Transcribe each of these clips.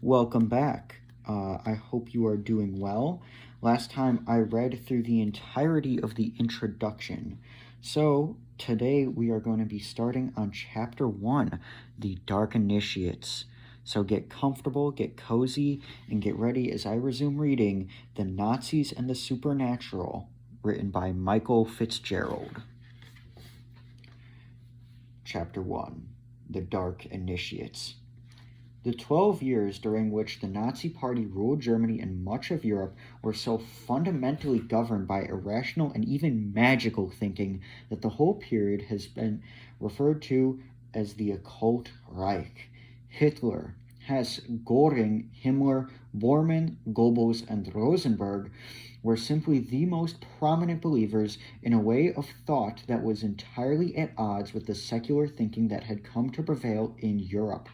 Welcome back. I hope you are doing well. Last time I read through the entirety of the introduction. So today we are going to be starting on Chapter 1, The Dark Initiates. So get comfortable, get cozy, and get ready as I resume reading The Nazis and the Supernatural, written by Michael Fitzgerald. Chapter 1, The Dark Initiates. The 12 years during which the Nazi Party ruled Germany and much of Europe were so fundamentally governed by irrational and even magical thinking that the whole period has been referred to as the Occult Reich. Hitler, Hess, Göring, Himmler, Bormann, Goebbels, and Rosenberg were simply the most prominent believers in a way of thought that was entirely at odds with the secular thinking that had come to prevail in Europe.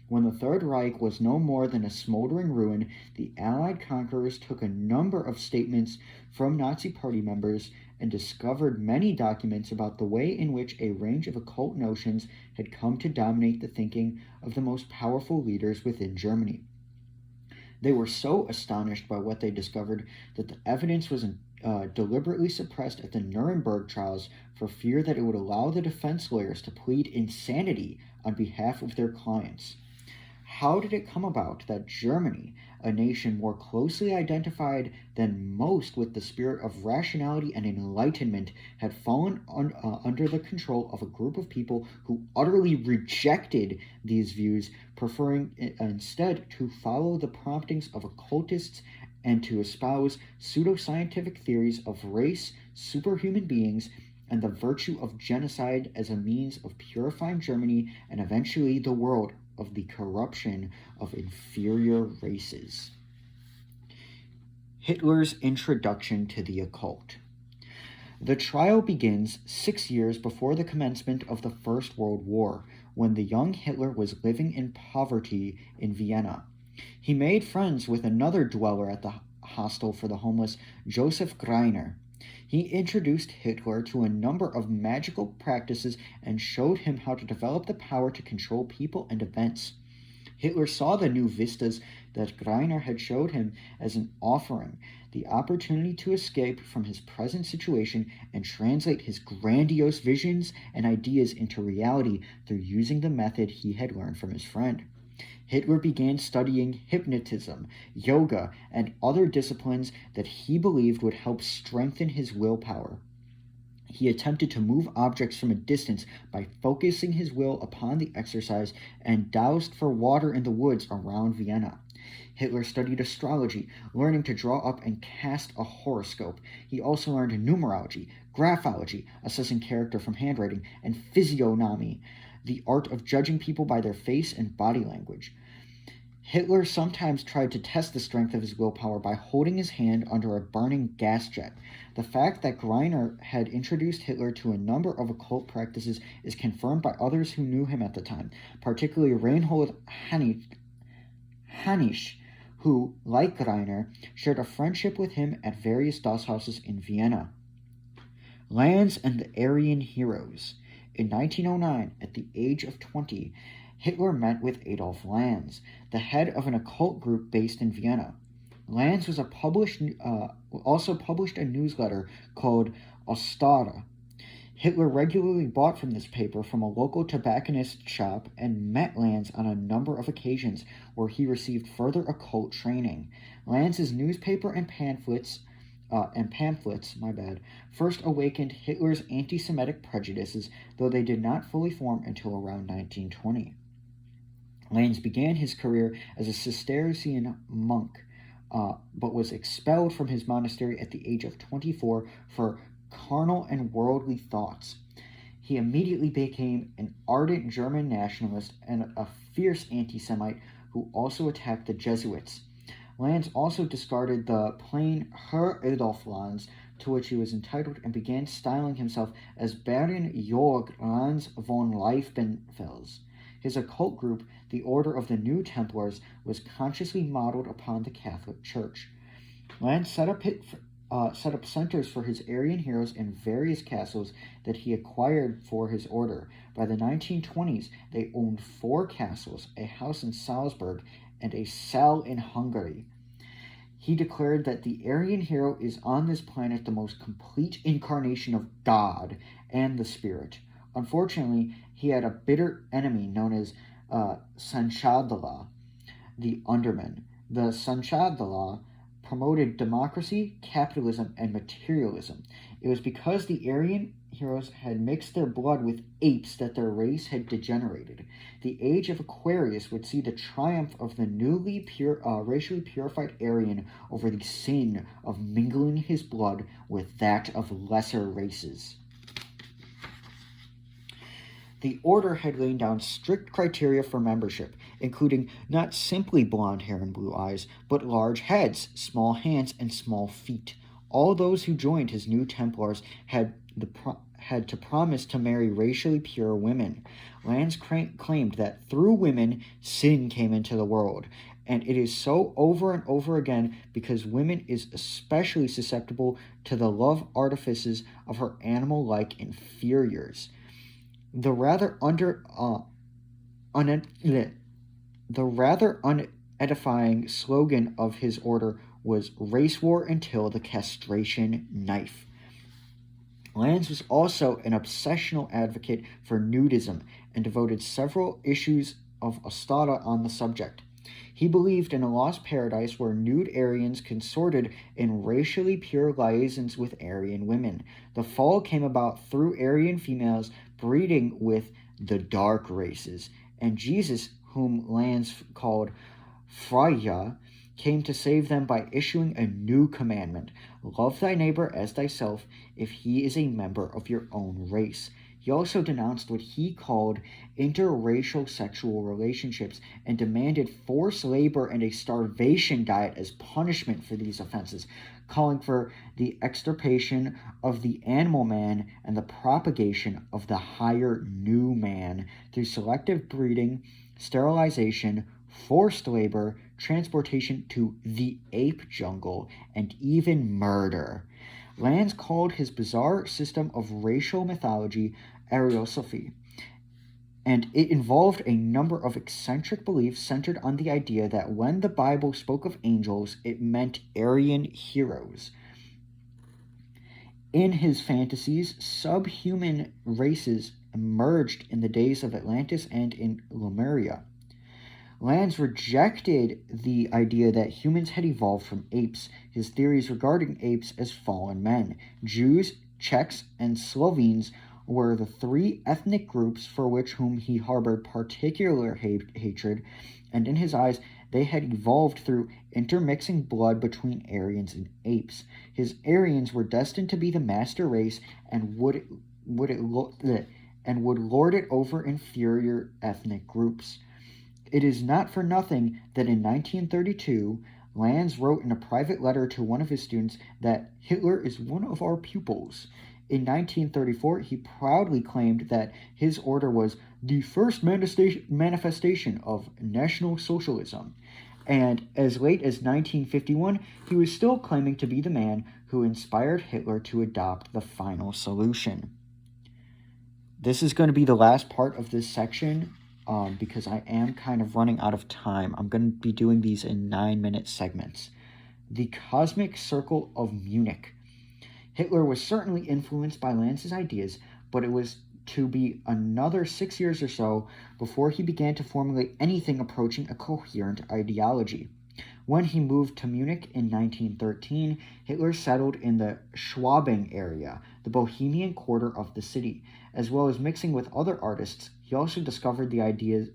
When the Third Reich was no more than a smoldering ruin, the Allied conquerors took a number of statements from Nazi Party members and discovered many documents about the way in which a range of occult notions had come to dominate the thinking of the most powerful leaders within Germany. They were so astonished by what they discovered that the evidence was deliberately suppressed at the Nuremberg trials for fear that it would allow the defense lawyers to plead insanity on behalf of their clients. How did it come about that Germany, a nation more closely identified than most with the spirit of rationality and enlightenment, had fallen under the control of a group of people who utterly rejected these views, preferring instead to follow the promptings of occultists and to espouse pseudoscientific theories of race, superhuman beings, and the virtue of genocide as a means of purifying Germany and eventually the world of the corruption of inferior races. Hitler's introduction to the occult. The trial begins 6 years before the commencement of the First World War, when the young Hitler was living in poverty in Vienna. He made friends with another dweller at the hostel for the homeless, Joseph Greiner. He introduced Hitler to a number of magical practices and showed him how to develop the power to control people and events. Hitler saw the new vistas that Greiner had showed him as an offering, the opportunity to escape from his present situation and translate his grandiose visions and ideas into reality through using the method he had learned from his friend. Hitler began studying hypnotism, yoga, and other disciplines that he believed would help strengthen his willpower. He attempted to move objects from a distance by focusing his will upon the exercise and dowsed for water in the woods around Vienna. Hitler studied astrology, learning to draw up and cast a horoscope. He also learned numerology, graphology, assessing character from handwriting, and physiognomy, the art of judging people by their face and body language. Hitler sometimes tried to test the strength of his willpower by holding his hand under a burning gas jet. The fact that Greiner had introduced Hitler to a number of occult practices is confirmed by others who knew him at the time, particularly Reinhold Hanisch, who, like Greiner, shared a friendship with him at various Dasshauses in Vienna. Lanz and the Aryan Heroes. In 1909, at the age of 20, Hitler met with Adolf Lanz, the head of an occult group based in Vienna. Lanz was also published a newsletter called Ostara. Hitler regularly bought from this paper from a local tobacconist shop and met Lanz on a number of occasions where he received further occult training. Lanz's newspaper and pamphlets first awakened Hitler's anti-Semitic prejudices, though they did not fully form until around 1920. Lanz began his career as a Cistercian monk, but was expelled from his monastery at the age of 24 for carnal and worldly thoughts. He immediately became an ardent German nationalist and a fierce anti-Semite who also attacked the Jesuits. Lanz also discarded the plain Herr Adolf Lanz, to which he was entitled, and began styling himself as Baron Georg Lanz von Liefenfels. His occult group, the Order of the New Templars, was consciously modeled upon the Catholic Church. Lanz set up set up centers for his Aryan heroes in various castles that he acquired for his order. By the 1920s, they owned 4 castles, a house in Salzburg, and a cell in Hungary. He declared that the Aryan hero is on this planet the most complete incarnation of God and the Spirit. Unfortunately, he had a bitter enemy known as Sanchadala, the Underman. The Sanchadala promoted democracy, capitalism, and materialism. It was because the Aryan heroes had mixed their blood with apes that their race had degenerated. The age of Aquarius would see the triumph of the racially purified Aryan over the sin of mingling his blood with that of lesser races. The order had laid down strict criteria for membership, including not simply blonde hair and blue eyes, but large heads, small hands, and small feet. All those who joined his new Templars had to promise to marry racially pure women. Lanz claimed that through women, sin came into the world, and it is so over and over again because women is especially susceptible to the love artifices of her animal-like inferiors. The rather unedifying slogan of his order was "Race War until the castration knife." Lanz was also an obsessional advocate for nudism and devoted several issues of Ostata on the subject. He believed in a lost paradise where nude Aryans consorted in racially pure liaisons with Aryan women. The fall came about through Aryan females breeding with the dark races, and Jesus, whom Lanz called Freya, came to save them by issuing a new commandment: love thy neighbor as thyself if he is a member of your own race. He also denounced what he called interracial sexual relationships and demanded forced labor and a starvation diet as punishment for these offenses, calling for the extirpation of the animal man and the propagation of the higher new man through selective breeding, sterilization, forced labor, transportation to the ape jungle, and even murder. Lanz called his bizarre system of racial mythology Ariosophy, and it involved a number of eccentric beliefs centered on the idea that when the Bible spoke of angels, it meant Aryan heroes. In his fantasies, subhuman races emerged in the days of Atlantis and in Lemuria. Lanz rejected the idea that humans had evolved from apes, his theories regarding apes as fallen men. Jews, Czechs, and Slovenes were the 3 ethnic groups for whom he harbored particular hatred, and in his eyes they had evolved through intermixing blood between Aryans and apes. His Aryans were destined to be the master race and would lord it over inferior ethnic groups. It is not for nothing that in 1932, Lanz wrote in a private letter to one of his students that Hitler is one of our pupils. In 1934, he proudly claimed that his order was the first manifestation of National Socialism. And as late as 1951, he was still claiming to be the man who inspired Hitler to adopt the final solution. This is going to be the last part of this section. Because I am kind of running out of time. I'm going to be doing these in 9-minute segments. The Cosmic Circle of Munich. Hitler was certainly influenced by Lanz's ideas, but it was to be another 6 years or so before he began to formulate anything approaching a coherent ideology. When he moved to Munich in 1913, Hitler settled in the Schwabing area, the Bohemian quarter of the city. As well as mixing with other artists, he also discovered the ideas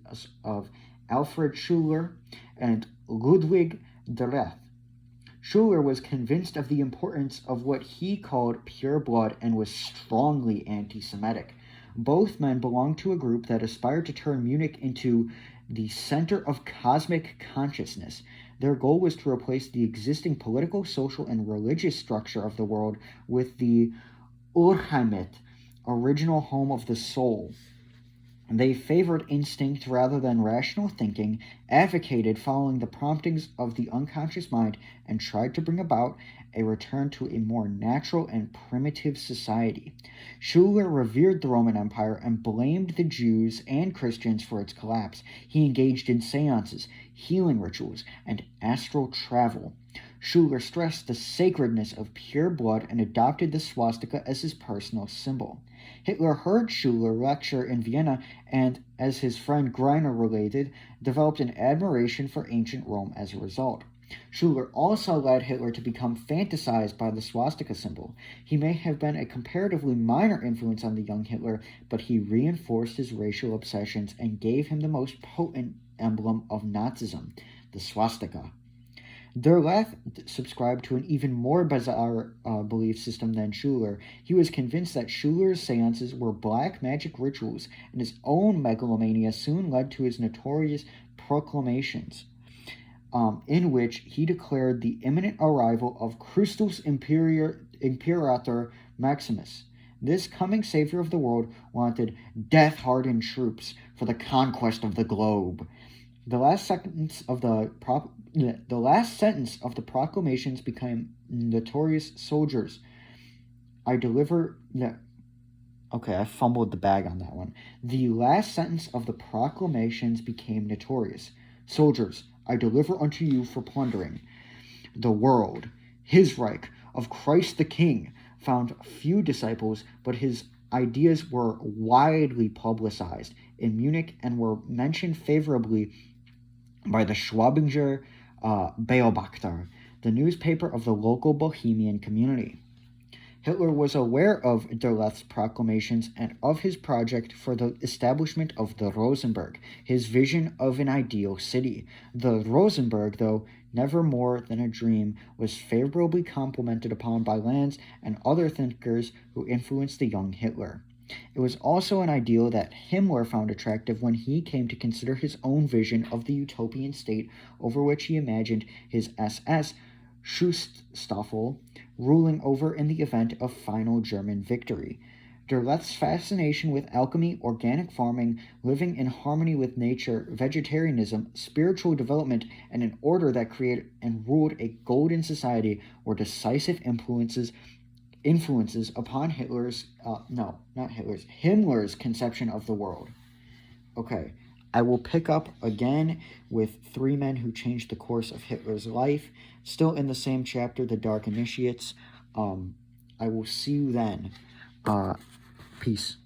of Alfred Schuller and Ludwig Dereth. Schuller was convinced of the importance of what he called pure blood and was strongly anti-Semitic. Both men belonged to a group that aspired to turn Munich into the center of cosmic consciousness. Their goal was to replace the existing political, social, and religious structure of the world with the Urheimat, original home of the soul. They favored instinct rather than rational thinking, advocated following the promptings of the unconscious mind, and tried to bring about a return to a more natural and primitive society. Schuller revered the Roman Empire and blamed the Jews and Christians for its collapse. He engaged in seances, healing rituals, and astral travel. Schuller stressed the sacredness of pure blood and adopted the swastika as his personal symbol. Hitler heard Schuller lecture in Vienna and, as his friend Greiner related, developed an admiration for ancient Rome as a result. Schuller also led Hitler to become fantasized by the swastika symbol. He may have been a comparatively minor influence on the young Hitler, but he reinforced his racial obsessions and gave him the most potent emblem of Nazism, the swastika. Derleth subscribed to an even more bizarre belief system than Schuller. He was convinced that Schuller's seances were black magic rituals, and his own megalomania soon led to his notorious proclamations, in which he declared the imminent arrival of Christus Imperator Maximus. This coming savior of the world wanted death-hardened troops for the conquest of the globe. The last sentence of the proclamations became notorious soldiers. I fumbled the bag on that one. The last sentence of the proclamations became notorious. Soldiers, I deliver unto you for plundering. The world, his Reich, of Christ the King, found few disciples, but his ideas were widely publicized in Munich and were mentioned favorably by the Schwabinger Beobachter, the newspaper of the local Bohemian community. Hitler was aware of Derleth's proclamations and of his project for the establishment of the Rosenberg, his vision of an ideal city. The Rosenberg, though never more than a dream, was favorably complimented upon by Lanz and other thinkers who influenced the young Hitler. It was also an ideal that Himmler found attractive when he came to consider his own vision of the utopian state over which he imagined his SS Schutzstaffel ruling over in the event of final German victory. Derleth's fascination with alchemy, organic farming, living in harmony with nature, vegetarianism, spiritual development, and an order that created and ruled a golden society were decisive influences upon Himmler's conception of the world. Okay, I will pick up again with three men who changed the course of Hitler's life, still in the same chapter, The Dark Initiates. I will see you then. Peace.